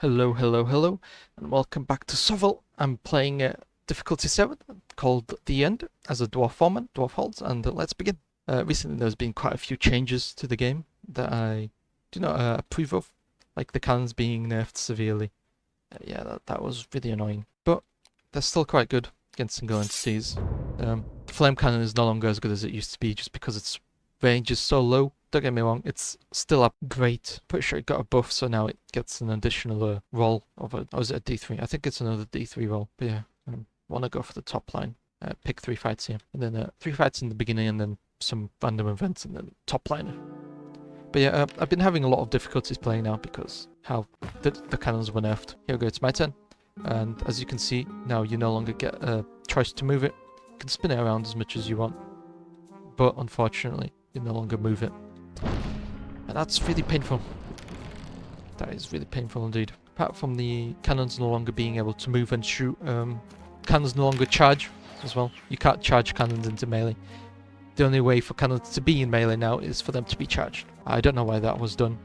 Hello, hello, hello, and welcome back to Sovl. I'm playing difficulty 7, called The End, as a Dwarf Foreman, Dwarf Holds, and let's begin. Recently there's been quite a few changes to the game that I do not approve of, like the cannons being nerfed severely. Yeah, that was really annoying, but they're still quite good against single entities. The flame cannon is no longer as good as it used to be just because its range is so low. Don't get me wrong, it's still up great. Pretty sure it got a buff, so now it gets an additional roll of a, or is it a D3? I think it's another D3 roll. But yeah, want to go for the top line. Pick 3 fights here, and then 3 fights in the beginning, and then some random events, and then top line. But yeah, I've been having a lot of difficulties playing now because how the cannons were nerfed. Here we go, it's my turn. And as you can see, now you no longer get a choice to move it. You can spin it around as much as you want, but unfortunately, you no longer move it. And that's really painful. That is really painful indeed. Apart from the cannons no longer being able to move and shoot, cannons no longer charge as well. You can't charge cannons into melee. The only way for cannons to be in melee now is for them to be charged. I don't know why that was done.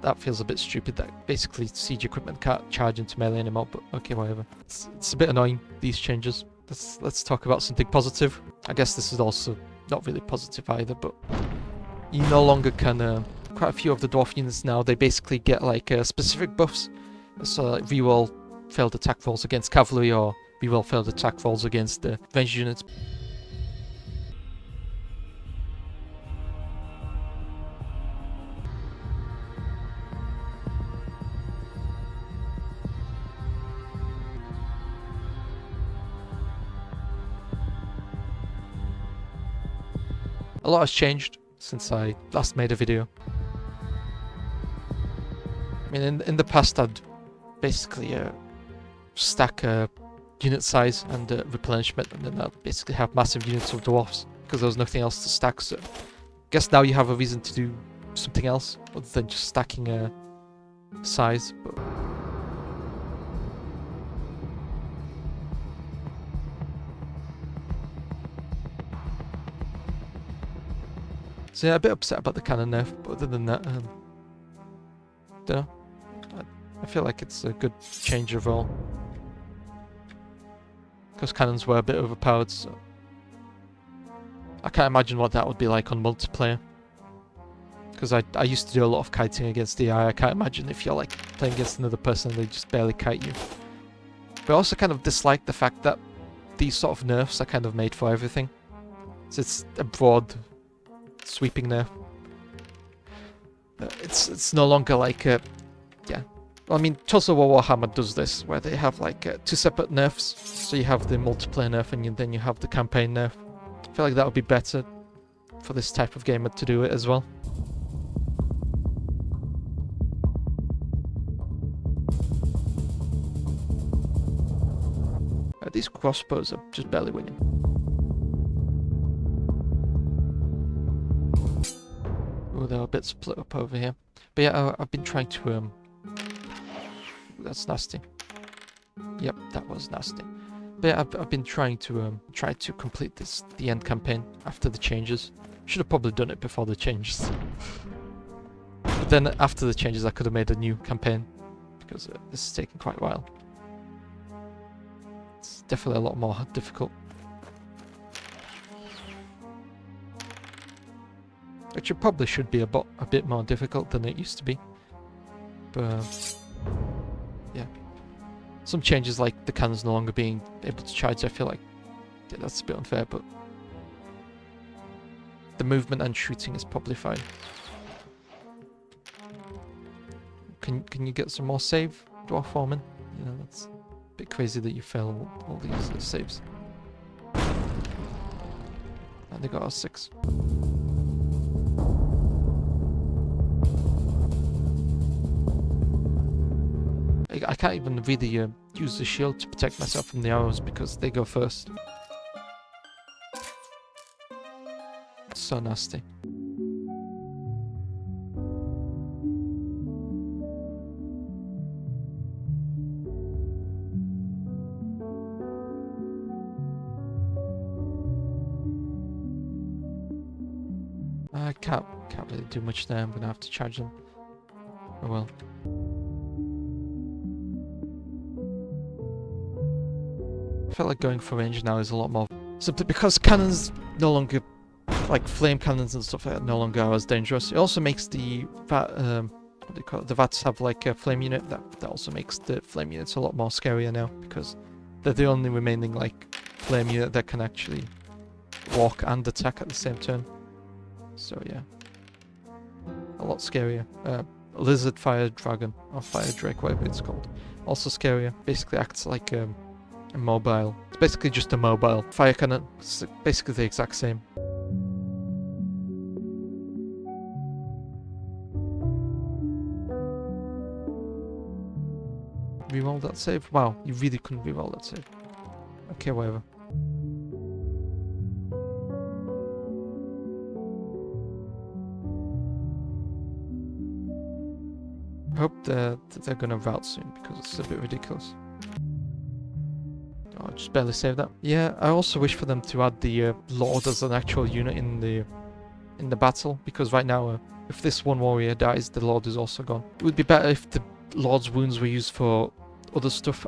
That feels a bit stupid, that basically siege equipment can't charge into melee anymore, but okay, whatever. It's a bit annoying, these changes. Let's talk about something positive. I guess this is also not really positive either, but you no longer can, quite a few of the dwarf units now, they basically get like specific buffs. So like reroll failed attack rolls against cavalry, or reroll failed attack rolls against ranged units. A lot has changed since I last made a video. I mean, in the past I'd basically stack unit size and replenishment, and then I'd basically have massive units of dwarfs because there was nothing else to stack. So I guess now you have a reason to do something else other than just stacking size. But so yeah, a bit upset about the cannon nerf, but other than that, don't know. I feel like it's a good change overall. Because cannons were a bit overpowered, so I can't imagine what that would be like on multiplayer. Because I used to do a lot of kiting against the AI. I can't imagine if you're like playing against another person and they just barely kite you. But I also kind of dislike the fact that these sort of nerfs are kind of made for everything. So it's a broad, sweeping nerf. It's no longer like a, yeah. Well, I mean, Total War Warhammer does this, where they have like 2 separate nerfs. So you have the multiplayer nerf and then you have the campaign nerf. I feel like that would be better for this type of gamer to do it as well. These crossbows are just barely winning. Oh, they're a bit split up over here. But yeah, I've been trying to that's nasty. Yep, that was nasty. But yeah, I've been trying to try to complete the end campaign after the changes. Should have probably done it before the changes. But then after the changes, I could have made a new campaign because this is taking quite a while. It's definitely a lot more difficult. Which it probably should be a bit more difficult than it used to be. But yeah. Some changes like the cannons no longer being able to charge, I feel like that's a bit unfair, but the movement and shooting is probably fine. Can you get some more save, Dwarf Foreman? Yeah, that's a bit crazy that you fail all these saves. And they got our 6. I can't even really use the shield to protect myself from the arrows because they go first. It's so nasty. I can't really do much there. I'm gonna have to charge them. Oh well. feel like going for range now is a lot more simply because cannons no longer, like flame cannons and stuff like that, no longer are as dangerous. It also makes the what do you call it? The VATs have like a flame unit. That also makes the flame units a lot more scarier now because they're the only remaining like flame unit that can actually walk and attack at the same turn. So yeah, a lot scarier. Lizard Fire Dragon or Fire Drake, whatever it's called, also scarier. Basically acts like a mobile. It's basically just a mobile fire cannon. It's basically the exact same. Reroll that save? Wow, you really couldn't reroll that save. Okay, whatever. I hope that they're gonna route soon because it's a bit ridiculous. Oh, I just barely saved that. Yeah, I also wish for them to add the Lord as an actual unit in the battle, because right now, if this one warrior dies, the Lord is also gone. It would be better if the Lord's wounds were used for other stuff,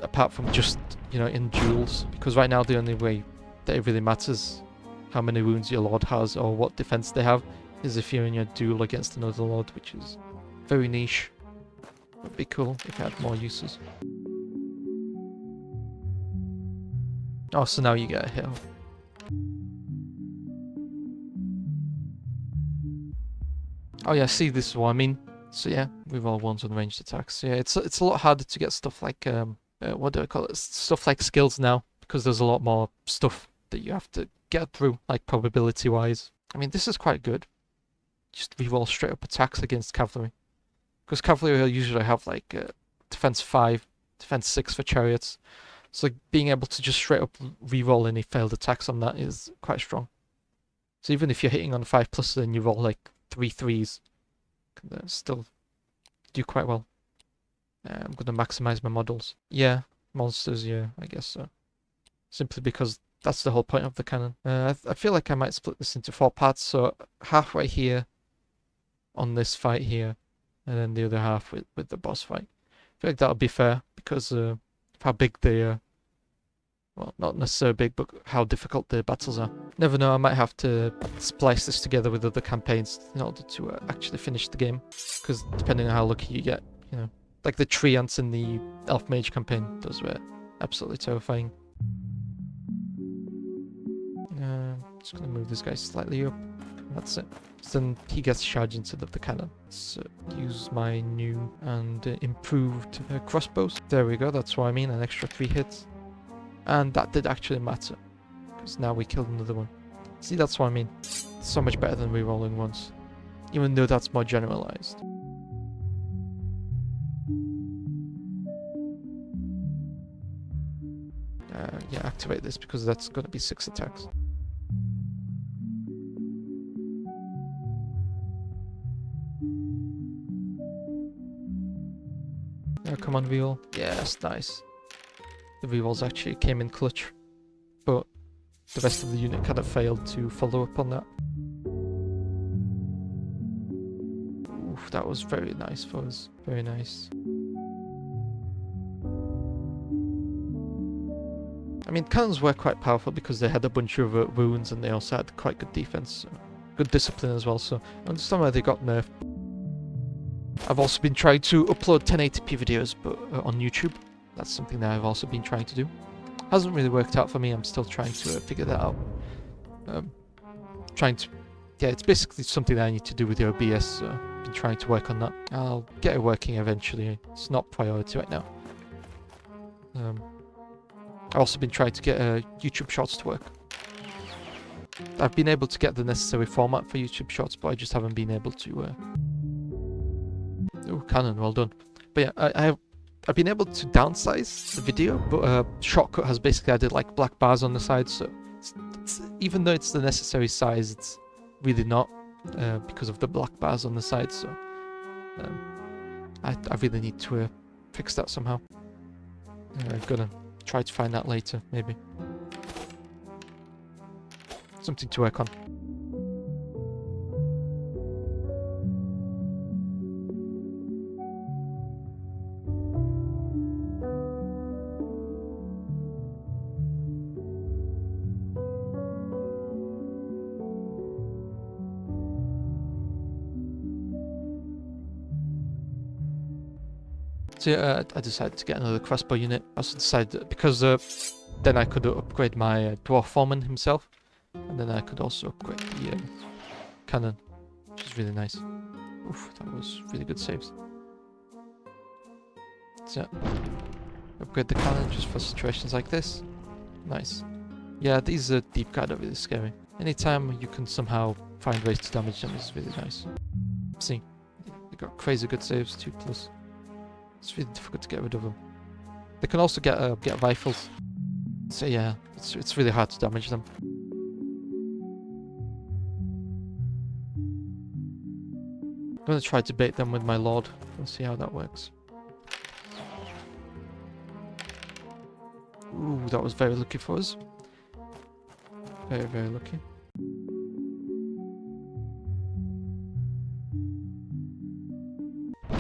apart from just, you know, in duels, because right now the only way that it really matters how many wounds your Lord has or what defense they have is if you're in your duel against another Lord, which is very niche. Would be cool if it had more uses. Oh, so now you get a hit. Oh yeah, see, this is what I mean. So yeah, we've all ones on ranged attacks. So yeah, it's a lot harder to get stuff like what do I call it? Stuff like skills now, because there's a lot more stuff that you have to get through, like probability wise. I mean, this is quite good. Just reroll straight up attacks against cavalry, because cavalry will usually have like defense 5, defense 6 for chariots. So being able to just straight up reroll any failed attacks on that is quite strong. So even if you're hitting on 5+, then you roll like 3 3s, can still do quite well. I'm going to maximize my models. Yeah, monsters, yeah, I guess so. Simply because that's the whole point of the cannon. I feel like I might split this into 4 parts, so halfway here on this fight here, and then the other half with the boss fight. I feel like that'll be fair, because of how big the well, not necessarily big, but how difficult the battles are. Never know, I might have to splice this together with other campaigns in order to actually finish the game. Because depending on how lucky you get, you know. Like the tree ants in the Elf Mage campaign, those were absolutely terrifying. Just gonna move this guy slightly up. That's it. So then he gets charged instead of the cannon. Let's use my new and improved crossbows. There we go, that's what I mean, an extra 3 hits. And that did actually matter, because now we killed another one. See, that's what I mean. It's so much better than rerolling once, even though that's more generalized. Yeah, activate this because that's going to be 6 attacks. Yeah, come on, reroll. Yes, nice. The rerolls actually came in clutch, but the rest of the unit kind of failed to follow up on that. Oof, that was very nice for us. Very nice. I mean, cannons were quite powerful because they had a bunch of wounds and they also had quite good defense. So good discipline as well, so I understand why they got nerfed. I've also been trying to upload 1080p videos but on YouTube. That's something that I've also been trying to do. Hasn't really worked out for me. I'm still trying to figure that out. Yeah, it's basically something that I need to do with the OBS, so I've been trying to work on that. I'll get it working eventually. It's not priority right now. I've also been trying to get YouTube Shorts to work. I've been able to get the necessary format for YouTube Shorts, but I just haven't been able to... Oh, cannon, well done. But yeah, I've been able to downsize the video, but Shortcut has basically added like black bars on the side, so even though it's the necessary size, it's really not because of the black bars on the side, so I really need to fix that somehow. I'm gonna try to find that later, maybe. Something to work on. So yeah, I decided to get another crossbow unit. I also decided that because then I could upgrade my Dwarf Foreman himself. And then I could also upgrade the cannon, which is really nice. Oof, that was really good saves. So upgrade the cannon just for situations like this. Nice. Yeah, these deep guard are really scary. Anytime you can somehow find ways to damage them is really nice. See, they got crazy good saves, 2+. It's really difficult to get rid of them. They can also get rifles. So yeah, it's really hard to damage them. I'm gonna try to bait them with my Lord. We'll see how that works. Ooh, that was very lucky for us. Very, very lucky.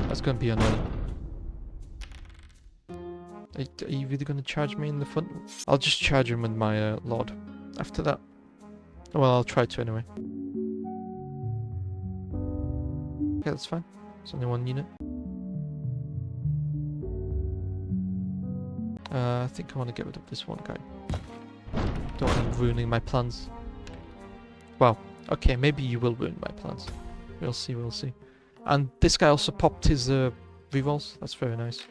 That's gonna be annoying. Are you really gonna charge me in the front? I'll just charge him with my Lord after that. Well, I'll try to anyway. Okay, that's fine. It's only one unit. I think I want to get rid of this one guy. Don't want him ruining my plans. Well, okay, maybe you will ruin my plans. We'll see, we'll see. And this guy also popped his rerolls. That's very nice.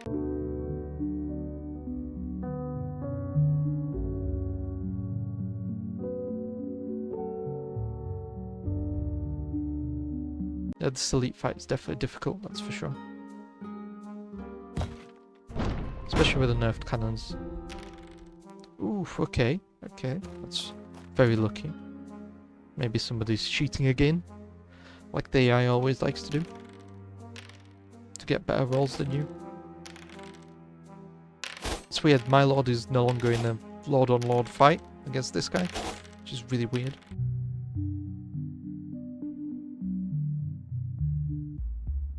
Yeah, this elite fight is definitely difficult, that's for sure. Especially with the nerfed cannons. Oof, okay, okay. That's very lucky. Maybe somebody's cheating again. Like the AI always likes to do. To get better rolls than you. It's weird, my Lord is no longer in a Lord on Lord fight against this guy. Which is really weird.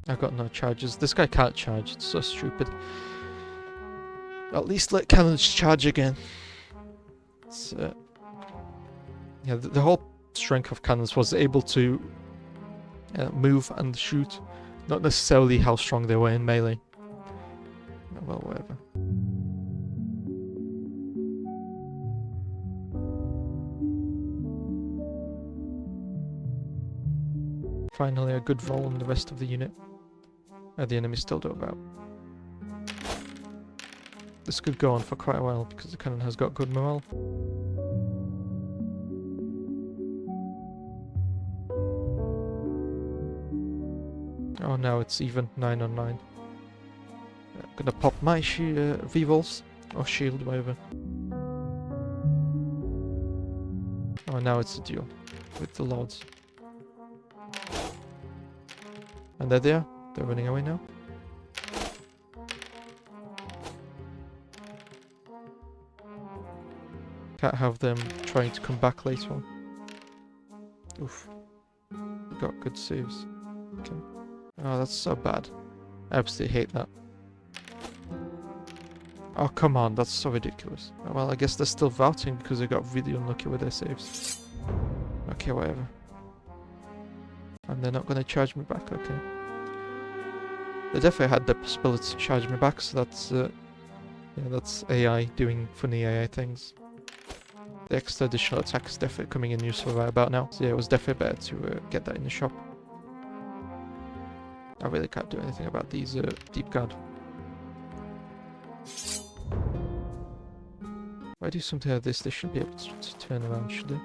I've got no charges. This guy can't charge, it's so stupid. At least let cannons charge again. It's, yeah, the whole strength of cannons was able to move and shoot, not necessarily how strong they were in melee. Well, whatever. Finally, a good roll on the rest of the unit. The enemy still don't about. This could go on for quite a while because the cannon has got good morale. Oh, now it's even 9 on 9. I'm gonna pop my rerolls or shield, whatever. Oh, now it's a duel with the Lords. And there they are. They're running away now. Can't have them trying to come back later on. Oof. We got good saves. Okay. Oh, that's so bad. I absolutely hate that. Oh, come on. That's so ridiculous. Oh, well, I guess they're still vouching because they got really unlucky with their saves. Okay, whatever. And they're not going to charge me back, okay. They definitely had the possibility to charge me back, so that's, yeah, that's AI doing funny AI things. The extra additional attack is definitely coming in useful right about now. So yeah, it was definitely better to get that in the shop. I really can't do anything about these deep guard. If I do something like this, they should be able to turn around, should they?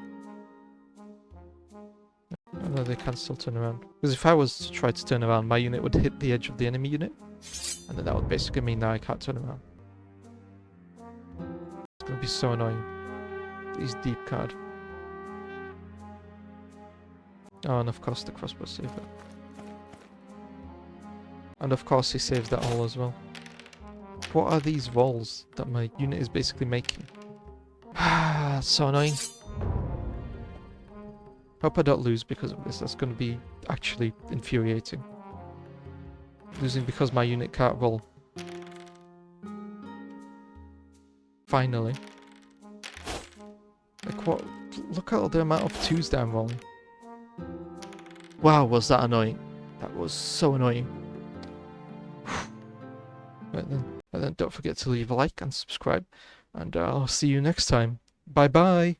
Oh, no, they can still turn around. Because if I was to try to turn around, my unit would hit the edge of the enemy unit. And then that would basically mean that I can't turn around. It's going to be so annoying. These deep guard. Oh, and of course the crossbow saved it. And of course he saves that all as well. What are these rolls that my unit is basically making? Ah, so annoying. Hope I don't lose because of this. That's going to be actually infuriating. Losing because my unit can't roll. Finally. Like what? Look at all the amount of 2s that I'm rolling. Wow, was that annoying. That was so annoying. And then don't forget to leave a like and subscribe, and I'll see you next time. Bye bye.